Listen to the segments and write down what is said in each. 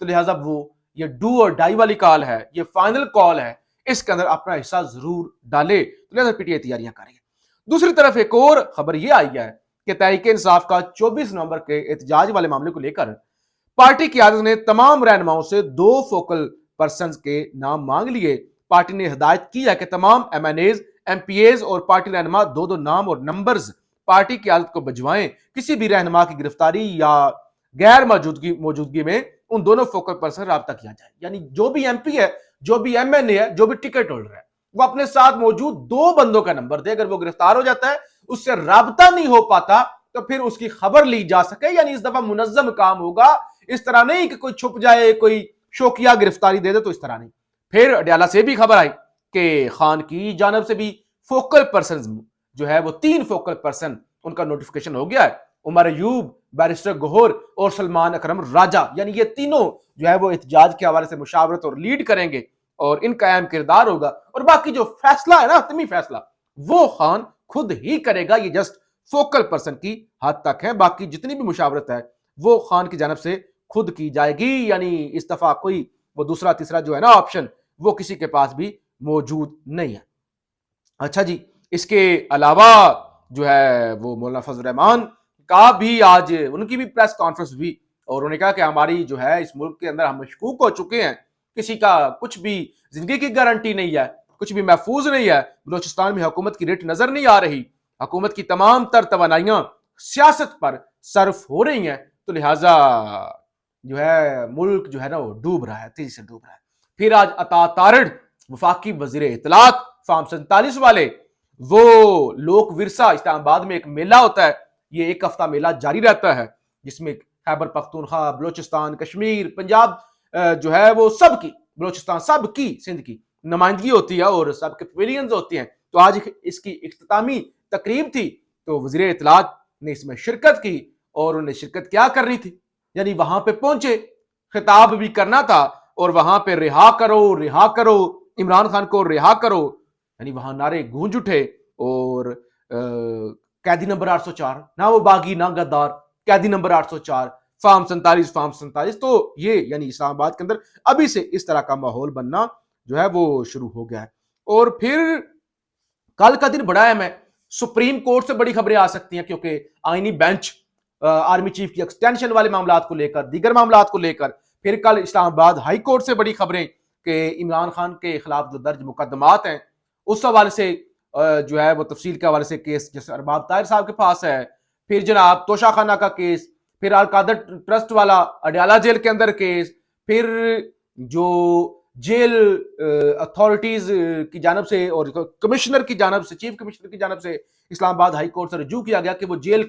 تو لہٰذا وہ یہ ڈو اور ڈائی والی کال ہے, یہ فائنل کال ہے, اس کے اندر اپنا حصہ ضرور ڈالے. تو لہٰذا پی ٹی آئی تیاریاں کر رہی ہے. دوسری طرف ایک اور خبر یہ آئی ہے کہ تحریک انصاف کا 24 نومبر کے احتجاج والے معاملے کو لے کر پارٹی قیادت نے تمام رہنماؤں سے 2 فوکل پرسنز کے نام مانگ لیے. پارٹی نے ہدایت کی ہے کہ تمام MNAs, MPAs اور پارٹی رہنما 2 نام اور نمبرز پارٹی قیادت کو بھجوائیں. کسی بھی رہنما کی گرفتاری یا غیر موجودگی میں ان دونوں فوکل پرسن رابطہ کیا جائے. یعنی جو بھی ایم پی ہے, جو بھی ایم این اے ہے, جو بھی ٹکٹ ہولڈر ہے, وہ اپنے ساتھ موجود 2 بندوں کا نمبر دے. اگر وہ گرفتار ہو جاتا ہے, اس سے رابطہ نہیں ہو پاتا, تو پھر اس کی خبر لی جا سکے. یعنی اس دفعہ منظم کام ہوگا, اس طرح نہیں کہ کوئی چھپ جائے, کوئی شوکیہ گرفتاری دے دے, تو اس طرح نہیں. پھر اڈیالہ سے بھی خبر آئی کہ خان کی جانب سے بھی فوکل پرسنز جو ہے وہ 3 فوکل پرسن ان کا نوٹیفیکیشن ہو گیا ہے. عمر ایوب, بیرسٹر گوہر اور سلمان اکرم راجہ, یعنی یہ تینوں جو ہے وہ احتجاج کے حوالے سے مشاورت اور لیڈ کریں گے اور ان کا اہم کردار ہوگا. اور باقی جو فیصلہ ہے نا, حتمی فیصلہ, وہ خان خود ہی کرے گا. یہ جسٹ فوکل پرسن کی حد تک ہے, باقی جتنی بھی مشاورت ہے وہ خان کی جانب سے خود کی جائے گی. یعنی اس دفعہ کوئی وہ دوسرا تیسرا جو ہے نا آپشن, وہ کسی کے پاس بھی موجود نہیں ہے. اچھا جی, اس کے علاوہ جو ہے وہ مولانا فضل الرحمان کا بھی آج ان کی بھی پریس کانفرنس ہوئی, اور انہوں نے کہا کہ ہماری جو ہے اس ملک کے اندر ہم مشکوک ہو چکے ہیں, کسی کا کچھ بھی زندگی کی گارنٹی نہیں ہے, کچھ بھی محفوظ نہیں ہے. بلوچستان میں حکومت کی رٹ نظر نہیں آ رہی, حکومت کی تمام تر توانائیاں سیاست پر صرف ہو رہی ہیں, تو لہٰذا جو ہے ملک جو ہے نا وہ ڈوب رہا ہے, تیزی سے ڈوب رہا ہے. پھر آج عطا تارڑ وفاقی وزیر اطلاعات فارم 47 والے, وہ لوک ورثہ اسلام آباد میں ایک میلہ ہوتا ہے, یہ 1 ہفتہ میلہ جاری رہتا ہے, جس میں خیبر پختونخوا, بلوچستان, کشمیر, پنجاب جو ہے وہ سب کی, بلوچستان سب کی, سندھ کی نمائندگی ہوتی ہے اور سب کے پیویلینز ہوتی ہیں. تو آج اس کی اختتامی تقریب تھی, تو وزیر اطلاعات نے اس میں شرکت کی, اور انہیں شرکت کیا کرنی تھی, یعنی وہاں پہ پہنچے, خطاب بھی کرنا تھا, اور وہاں پہ رہا کرو عمران خان کو, رہا کرو, یعنی وہاں نعرے گونج اٹھے. اور قیدی نمبر 804, نہ وہ باغی نہ غدار, قیدی نمبر 804, فارم 47. تو یہ یعنی اسلام آباد کے اندر ابھی سے اس طرح کا ماحول بننا جو ہے وہ شروع ہو گیا ہے. اور پھر کل کا دن بڑا اہم ہے, سپریم کورٹ سے بڑی خبریں آ سکتی ہیں, کیونکہ آئینی بینچ آرمی چیف کی ایکسٹینشن والے معاملات کو لے کر, دیگر معاملات کو لے کر. پھر کل اسلام آباد ہائی کورٹ سے بڑی خبریں کہ عمران خان کے خلاف جو درج مقدمات ہیں اس حوالے سے جو ہے وہ تفصیل کے حوالے سے کیس جیسے ارباب طاہر صاحب کے پاس ہے. پھر جناب توشہ خانہ کا کیس, پھر القادر ٹرسٹ والا اڈیالہ جیل کے اندر کیس, پھر جو جیل اتھارٹیز کی جانب سے اور کمشنر کی جانب سے, چیف کمشنر کی جانب سے اسلام آباد ہائی کورٹ سے رجوع کیا گیا کہ وہ جیل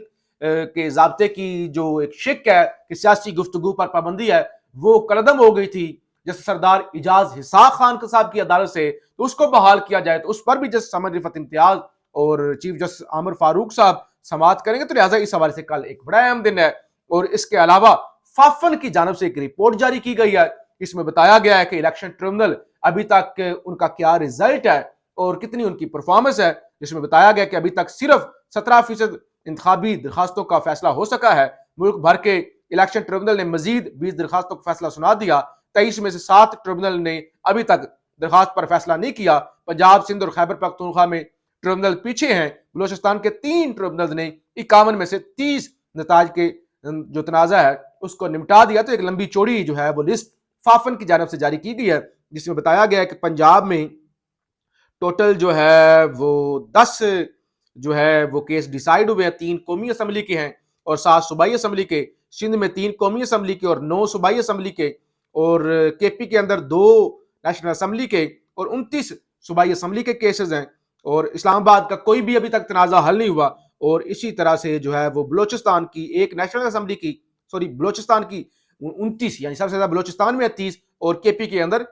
کے ضابطے کی جو ایک شک ہے کہ سیاسی گفتگو پر پابندی ہے, وہ کلعدم ہو گئی تھی. جیسے سردار اجاز حساق خان صاحب کی عدالت سے, تو اس کو بحال کیا جائے, تو اس پر بھی جسٹس سمر رفعت امتیاز اور چیف جسٹس عامر فاروق صاحب سماعت کریں گے. تو لہٰذا اس حوالے سے کل ایک بڑا اہم دن ہے. اور اس کے علاوہ فافن کی جانب سے ایک رپورٹ جاری کی گئی ہے, اس میں بتایا گیا ہے کہ الیکشن ٹربیونل ابھی تک ان کا کیا رزلٹ ہے اور کتنی ان کی پرفارمنس ہے, جس میں بتایا گیا کہ ابھی تک صرف 17% انتخابی درخواستوں کا فیصلہ ہو سکا ہے. ملک بھر کے الیکشن ٹربیونل نے مزید 20 درخواستوں کا فیصلہ سنا دیا. 23 میں سے 7 ٹربیونل نے ابھی تک درخواست پر فیصلہ نہیں کیا. پنجاب, سندھ اور خیبر پختونخوا میں ٹربیونل پیچھے ہیں. بلوچستان کے 3 ٹربیونل نے 51 میں سے 30 نتائج کے جو تنازع ہے اس کو نمٹا دیا. تو ایک لمبی چوڑی جو ہے وہ لسٹ فافن کی جانب سے جاری کی گئی ہے, جس میں بتایا گیا ہے کہ پنجاب میں ٹوٹل جو ہے وہ 10 جو ہے وہ کیس ڈیسائیڈ ہوئے ہیں, 3 قومی اسمبلی کے ہیں اور 7 صوبائی اسمبلی کے. سندھ میں 3 قومی اسمبلی کے اور 9 صوبائی اسمبلی کے, اور کے پی کے اندر 2 نیشنل اسمبلی کے اور 29 صوبائی اسمبلی کے کیسز ہیں. اور اسلام آباد کا کوئی بھی ابھی تک تنازع حل نہیں ہوا. اور اسی طرح سے جو ہے وہ بلوچستان کی ایک نیشنل اسمبلی کی بلوچستان کی 29, یعنی سب سے زیادہ بلوچستان میں 30 اور کے پی کے اندر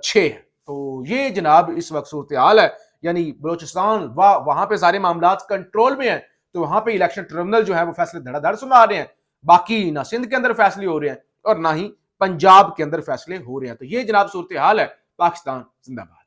6. تو یہ جناب اس وقت صورتحال ہے. یعنی بلوچستان وہاں پہ سارے معاملات کنٹرول میں ہیں, تو وہاں پہ الیکشن ٹربیونل جو ہے وہ فیصلے دھڑا دھڑ سنا رہے ہیں. باقی نہ سندھ کے اندر فیصلے ہو رہے ہیں اور نہ ہی پنجاب کے اندر فیصلے ہو رہے ہیں. تو یہ جناب صورتحال ہے. پاکستان زندہ باد.